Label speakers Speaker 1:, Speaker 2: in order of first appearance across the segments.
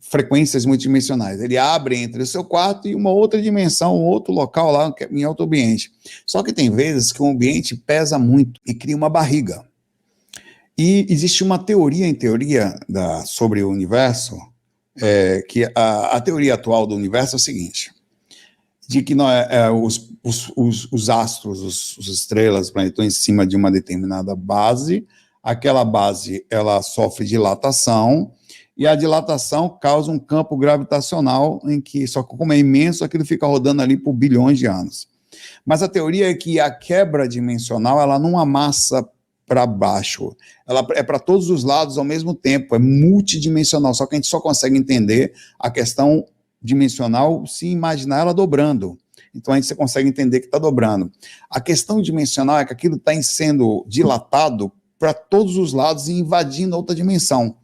Speaker 1: frequências multidimensionais. Ele abre entre o seu quarto e uma outra dimensão, um outro local lá, em outro ambiente. Só que tem vezes que o ambiente pesa muito e cria uma barriga. E existe uma teoria sobre o universo, que a teoria atual do universo é o seguinte, de que os astros, as estrelas, os planetas estão em cima de uma determinada base, aquela base ela sofre dilatação, e a dilatação causa um campo gravitacional em que, só que como é imenso, aquilo fica rodando ali por bilhões de anos. Mas a teoria é que a quebra dimensional, ela não amassa para baixo, ela é para todos os lados ao mesmo tempo, é multidimensional, só que a gente só consegue entender a questão dimensional se imaginar ela dobrando. Então a gente consegue entender que está dobrando. A questão dimensional é que aquilo está sendo dilatado para todos os lados e invadindo outra dimensão.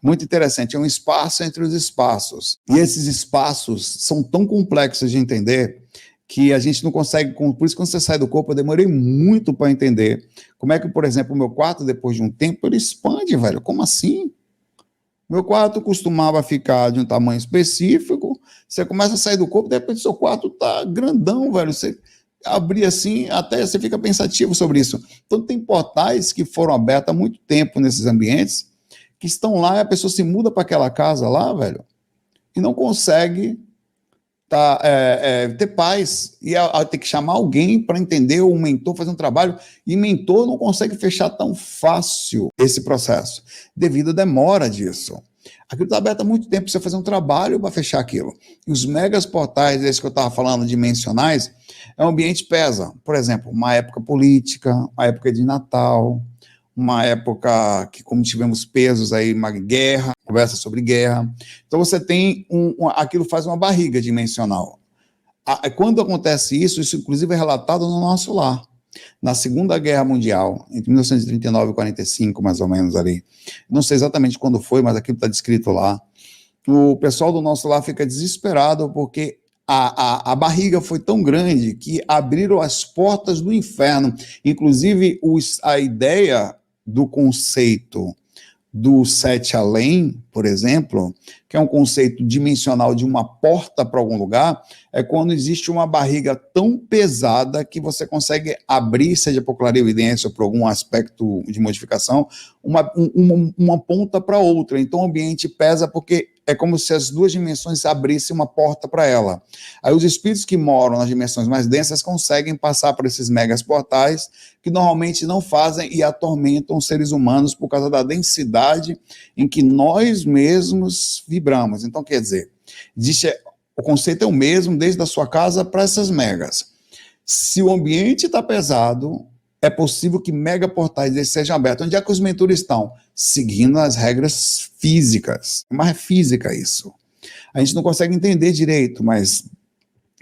Speaker 1: Muito interessante, é um espaço entre os espaços. E esses espaços são tão complexos de entender que a gente não consegue, por isso que quando você sai do corpo, eu demorei muito para entender como é que, por exemplo, o meu quarto, depois de um tempo, ele expande, velho, como assim? Meu quarto costumava ficar de um tamanho específico, você começa a sair do corpo, de repente seu quarto tá grandão, velho, você abrir assim, até você fica pensativo sobre isso. Então tem portais que foram abertos há muito tempo nesses ambientes, que estão lá e a pessoa se muda para aquela casa lá, velho, e não consegue ter paz, e ter que chamar alguém para entender, o mentor fazer um trabalho, e mentor não consegue fechar tão fácil esse processo, devido à demora disso. Aquilo está aberto há muito tempo, você fazer um trabalho para fechar aquilo. E os megas portais, esses que eu estava falando, dimensionais, é um ambiente pesa. Por exemplo, uma época política, uma época de Natal, uma época que, como tivemos pesos aí, uma guerra, conversa sobre guerra. Então você tem aquilo faz uma barriga dimensional. Quando acontece isso inclusive é relatado no nosso lar. Na Segunda Guerra Mundial, entre 1939 e 45, mais ou menos ali, não sei exatamente quando foi, mas aquilo está descrito lá, o pessoal do nosso lar fica desesperado porque a barriga foi tão grande que abriram as portas do inferno. Inclusive, a ideia do conceito do sete além, por exemplo, que é um conceito dimensional de uma porta para algum lugar, é quando existe uma barriga tão pesada que você consegue abrir, seja por clarividência ou por algum aspecto de modificação, uma ponta para outra. Então o ambiente pesa porque é como se as duas dimensões abrissem uma porta para ela. Aí os espíritos que moram nas dimensões mais densas conseguem passar por esses megas portais que normalmente não fazem e atormentam os seres humanos por causa da densidade em que nós mesmos vibramos. Então, quer dizer, o conceito é o mesmo desde a sua casa para essas megas. Se o ambiente está pesado, é possível que megaportais sejam abertos. Onde é que os mentores estão? Seguindo as regras físicas. Mas é física isso. A gente não consegue entender direito, mas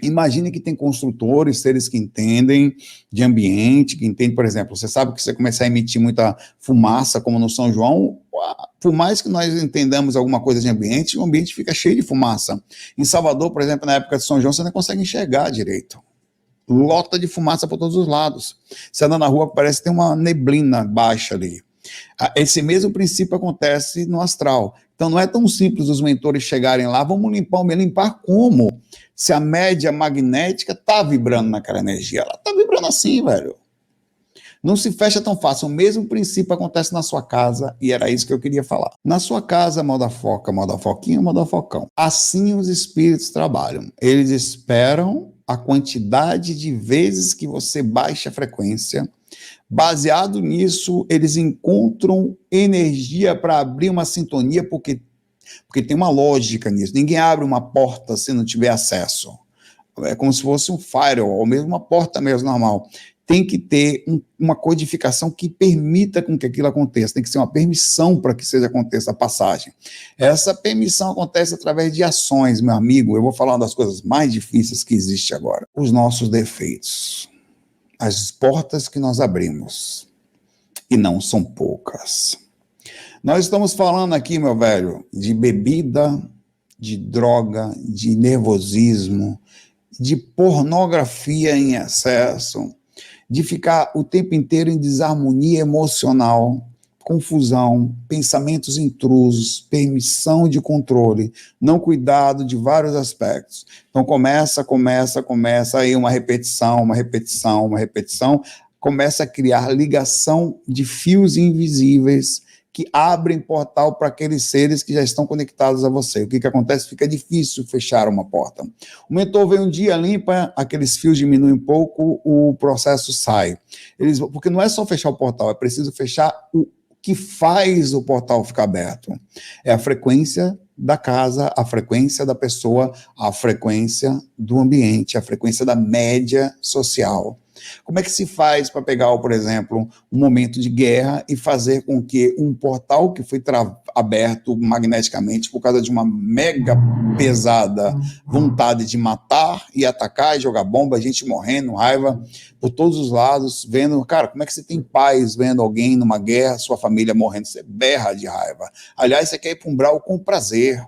Speaker 1: imagine que tem construtores, seres que entendem de ambiente, que entendem, por exemplo, você sabe que você começar a emitir muita fumaça, como no São João, por mais que nós entendamos alguma coisa de ambiente, o ambiente fica cheio de fumaça. Em Salvador, por exemplo, na época de São João, você não consegue enxergar direito. Lota de fumaça por todos os lados. Você anda na rua, parece que tem uma neblina baixa ali. Esse mesmo princípio acontece no astral. Então não é tão simples os mentores chegarem lá, vamos limpar como? Se a média magnética está vibrando naquela energia, ela está vibrando assim, velho. Não se fecha tão fácil. O mesmo princípio acontece na sua casa, e era isso que eu queria falar. Na sua casa, moda foca, moda foquinha, moda focão. Assim os espíritos trabalham. Eles esperam a quantidade de vezes que você baixa a frequência. Baseado nisso, eles encontram energia para abrir uma sintonia, porque tem uma lógica nisso. Ninguém abre uma porta se não tiver acesso. É como se fosse um firewall, ou mesmo uma porta mesmo normal. Tem que ter uma codificação que permita com que aquilo aconteça. Tem que ser uma permissão para que aconteça a passagem. Essa permissão acontece através de ações, meu amigo. Eu vou falar uma das coisas mais difíceis que existe agora. Os nossos defeitos. As portas que nós abrimos. E não são poucas. Nós estamos falando aqui, meu velho, de bebida, de droga, de nervosismo, de pornografia em excesso, de ficar o tempo inteiro em desarmonia emocional, confusão, pensamentos intrusos, permissão de controle, não cuidado de vários aspectos. Então começa aí uma repetição, começa a criar ligação de fios invisíveis que abrem portal para aqueles seres que já estão conectados a você. O que acontece? Fica difícil fechar uma porta. O mentor vem um dia, limpa, aqueles fios diminuem um pouco, o processo sai. Porque não é só fechar o portal, é preciso fechar o que faz o portal ficar aberto. É a frequência da casa, a frequência da pessoa, a frequência do ambiente, a frequência da média social. Como é que se faz para pegar, por exemplo, um momento de guerra e fazer com que um portal que foi aberto magneticamente por causa de uma mega pesada vontade de matar e atacar e jogar bomba, a gente morrendo, raiva por todos os lados, vendo, cara, como é que você tem paz vendo alguém numa guerra, sua família morrendo, você berra de raiva. Aliás, você quer ir para um brau com prazer.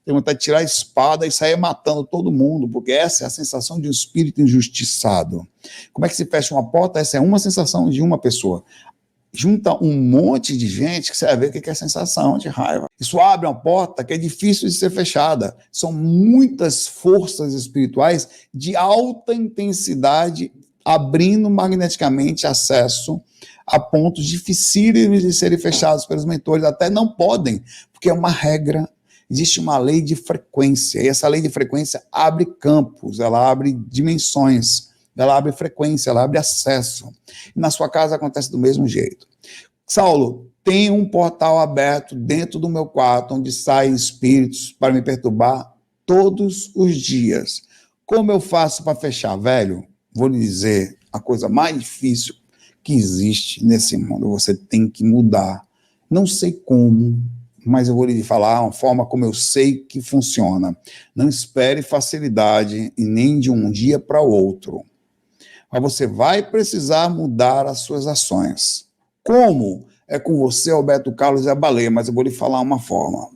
Speaker 1: Tem vontade de tirar a espada e sair matando todo mundo, porque essa é a sensação de um espírito injustiçado. Como é que se fecha uma porta? Essa é uma sensação de uma pessoa. Junta um monte de gente que você vai ver o que é a sensação de raiva. Isso abre uma porta que é difícil de ser fechada. São muitas forças espirituais de alta intensidade abrindo magneticamente acesso a pontos dificílimos de serem fechados pelos mentores. Até não podem, porque é uma regra. Existe uma lei de frequência, e essa lei de frequência abre campos, ela abre dimensões, ela abre frequência, ela abre acesso. E na sua casa acontece do mesmo jeito. Saulo, tem um portal aberto dentro do meu quarto, onde saem espíritos para me perturbar todos os dias. Como eu faço para fechar? Velho, vou lhe dizer, a coisa mais difícil que existe nesse mundo, você tem que mudar. Não sei como, mas eu vou lhe falar uma forma como eu sei que funciona. Não espere facilidade e nem de um dia para o outro. Mas você vai precisar mudar as suas ações. Como? É com você, Alberto Carlos e a Baleia, mas eu vou lhe falar uma forma.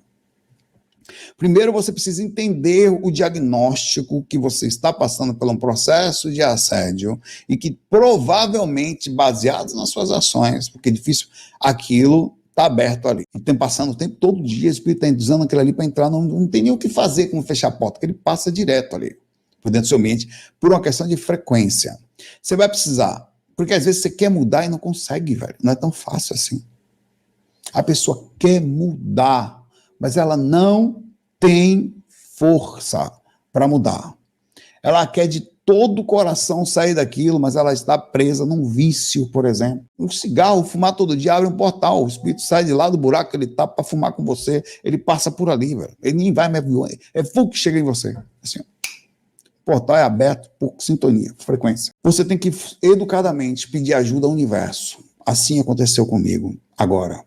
Speaker 1: Primeiro, você precisa entender o diagnóstico que você está passando por um processo de assédio e que provavelmente, baseado nas suas ações, porque é difícil, aquilo está aberto ali. E tem passando o tempo todo dia, o espírito está usando aquilo ali para entrar, não tem nem o que fazer com fechar a porta, porque ele passa direto ali, por dentro do seu mente, por uma questão de frequência. Você vai precisar, porque às vezes você quer mudar e não consegue, velho. Não é tão fácil assim. A pessoa quer mudar, mas ela não tem força para mudar. Ela quer de todo o coração sair daquilo, mas ela está presa num vício, por exemplo. Um cigarro, fumar todo dia, abre um portal, o espírito sai de lá do buraco que ele está para fumar com você, ele passa por ali, velho. Ele nem vai, é fogo que chega em você. Assim, o portal é aberto por sintonia, frequência. Você tem que educadamente pedir ajuda ao universo. Assim aconteceu comigo. Agora,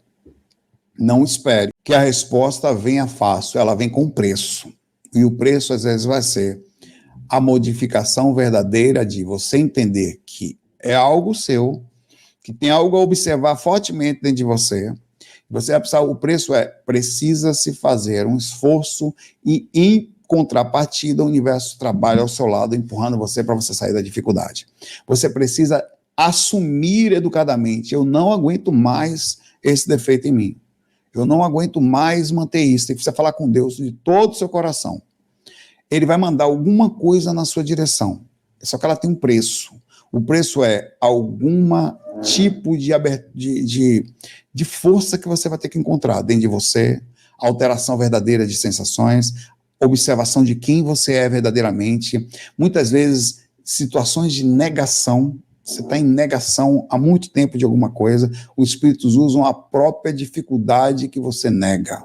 Speaker 1: não espere que a resposta venha fácil, ela vem com preço. E o preço, às vezes, vai ser a modificação verdadeira de você entender que é algo seu, que tem algo a observar fortemente dentro de você. Você vai precisar, o preço precisa-se fazer um esforço e, em contrapartida, o universo trabalha ao seu lado, empurrando você para você sair da dificuldade. Você precisa assumir educadamente, eu não aguento mais esse defeito em mim. Eu não aguento mais manter isso. Você precisa falar com Deus de todo o seu coração. Ele vai mandar alguma coisa na sua direção. Só que ela tem um preço. O preço é algum tipo de força que você vai ter que encontrar dentro de você, alteração verdadeira de sensações, observação de quem você é verdadeiramente. Muitas vezes, situações de negação. Você está em negação há muito tempo de alguma coisa, os espíritos usam a própria dificuldade que você nega.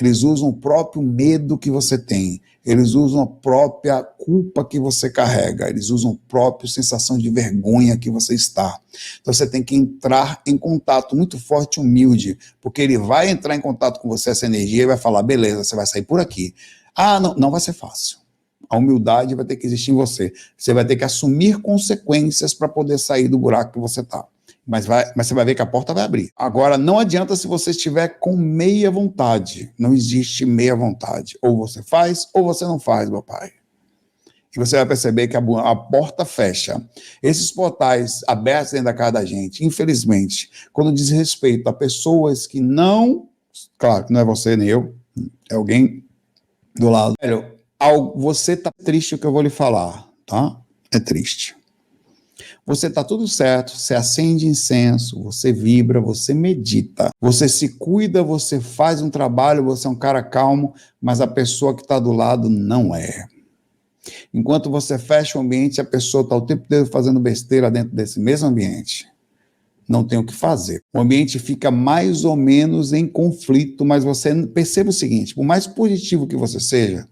Speaker 1: Eles usam o próprio medo que você tem. Eles usam a própria culpa que você carrega. Eles usam a própria sensação de vergonha que você está. Então você tem que entrar em contato muito forte e humilde, porque ele vai entrar em contato com você, essa energia, e vai falar, beleza, você vai sair por aqui. Ah, não vai ser fácil. A humildade vai ter que existir em você. Você vai ter que assumir consequências para poder sair do buraco que você está. Mas você vai ver que a porta vai abrir. Agora, não adianta se você estiver com meia vontade. Não existe meia vontade. Ou você faz, ou você não faz, meu pai. E você vai perceber que a porta fecha. Esses portais abertos dentro da casa da gente, infelizmente, quando diz respeito a pessoas que não... Claro que não é você nem eu, é alguém do lado. Velho, você tá triste o que eu vou lhe falar, tá? É triste. Você tá tudo certo, você acende incenso, você vibra, você medita, você se cuida, você faz um trabalho, você é um cara calmo, mas a pessoa que está do lado não é. Enquanto você fecha o ambiente, a pessoa está o tempo inteiro fazendo besteira dentro desse mesmo ambiente. Não tem o que fazer. O ambiente fica mais ou menos em conflito, mas você perceba o seguinte, por mais positivo que você seja,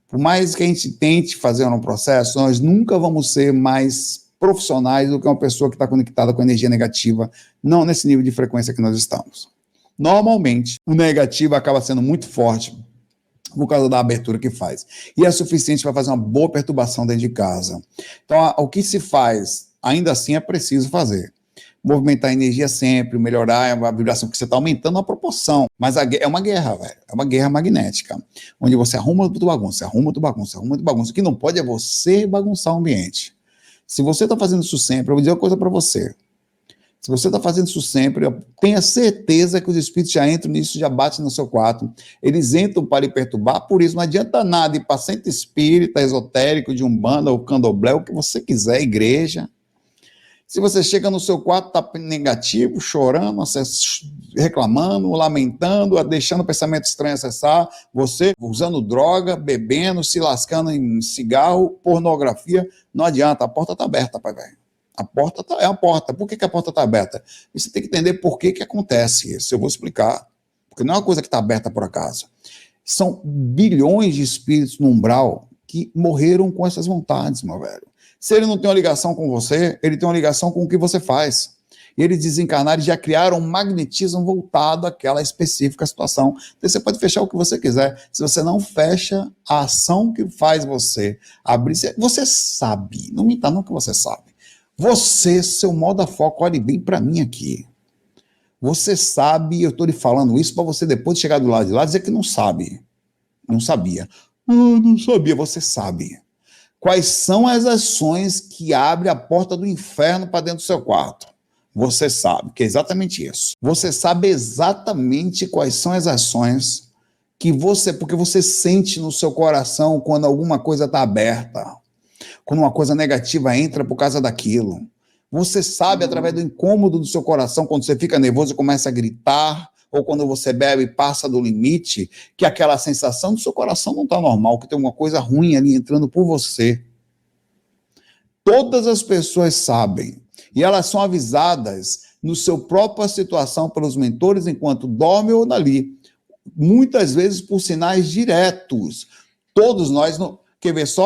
Speaker 1: por mais que a gente tente fazer um processo, nós nunca vamos ser mais profissionais do que uma pessoa que está conectada com energia negativa, não nesse nível de frequência que nós estamos. Normalmente, o negativo acaba sendo muito forte por causa da abertura que faz. E é suficiente para fazer uma boa perturbação dentro de casa. Então, o que se faz, ainda assim, é preciso fazer. Movimentar a energia sempre, melhorar a vibração, porque você está aumentando a proporção. Mas é uma guerra, velho. É uma guerra magnética, onde você arruma tudo bagunça, arruma tudo bagunça, arruma tudo bagunça. O que não pode é você bagunçar o ambiente. Se você está fazendo isso sempre, eu vou dizer uma coisa para você. Se você está fazendo isso sempre, tenha certeza que os espíritos já entram nisso, já batem no seu quarto. Eles entram para lhe perturbar, por isso não adianta nada ir para centro espírita, esotérico, de umbanda, ou candomblé, o que você quiser, igreja. Se você chega no seu quarto, está negativo, chorando, reclamando, lamentando, deixando o pensamento estranho acessar, você usando droga, bebendo, se lascando em cigarro, pornografia, não adianta, a porta está aberta, pai velho. A porta é a porta. Por que a porta está aberta? E você tem que entender por que acontece isso. Eu vou explicar. Porque não é uma coisa que está aberta por acaso. São bilhões de espíritos no umbral que morreram com essas vontades, meu velho. Se ele não tem uma ligação com você, ele tem uma ligação com o que você faz. E eles desencarnaram e já criaram um magnetismo voltado àquela específica situação. Então você pode fechar o que você quiser. Se você não fecha a ação que faz você abrir, você sabe. Não minta não que você sabe. Você, seu modo a foco, olhe bem para mim aqui. Você sabe, eu estou lhe falando isso para você depois de chegar do lado de lá dizer que não sabe. Não sabia. Não sabia, você sabe. Quais são as ações que abrem a porta do inferno para dentro do seu quarto? Você sabe, que é exatamente isso. Você sabe exatamente quais são as ações que porque você sente no seu coração quando alguma coisa está aberta. Quando uma coisa negativa entra por causa daquilo. Você sabe, através do incômodo do seu coração, quando você fica nervoso e começa a gritar, ou quando você bebe e passa do limite, que aquela sensação do seu coração não está normal, que tem uma coisa ruim ali entrando por você. Todas as pessoas sabem, e elas são avisadas no seu própria situação pelos mentores enquanto dorme ou dali. Muitas vezes por sinais diretos. Todos nós, quer ver só?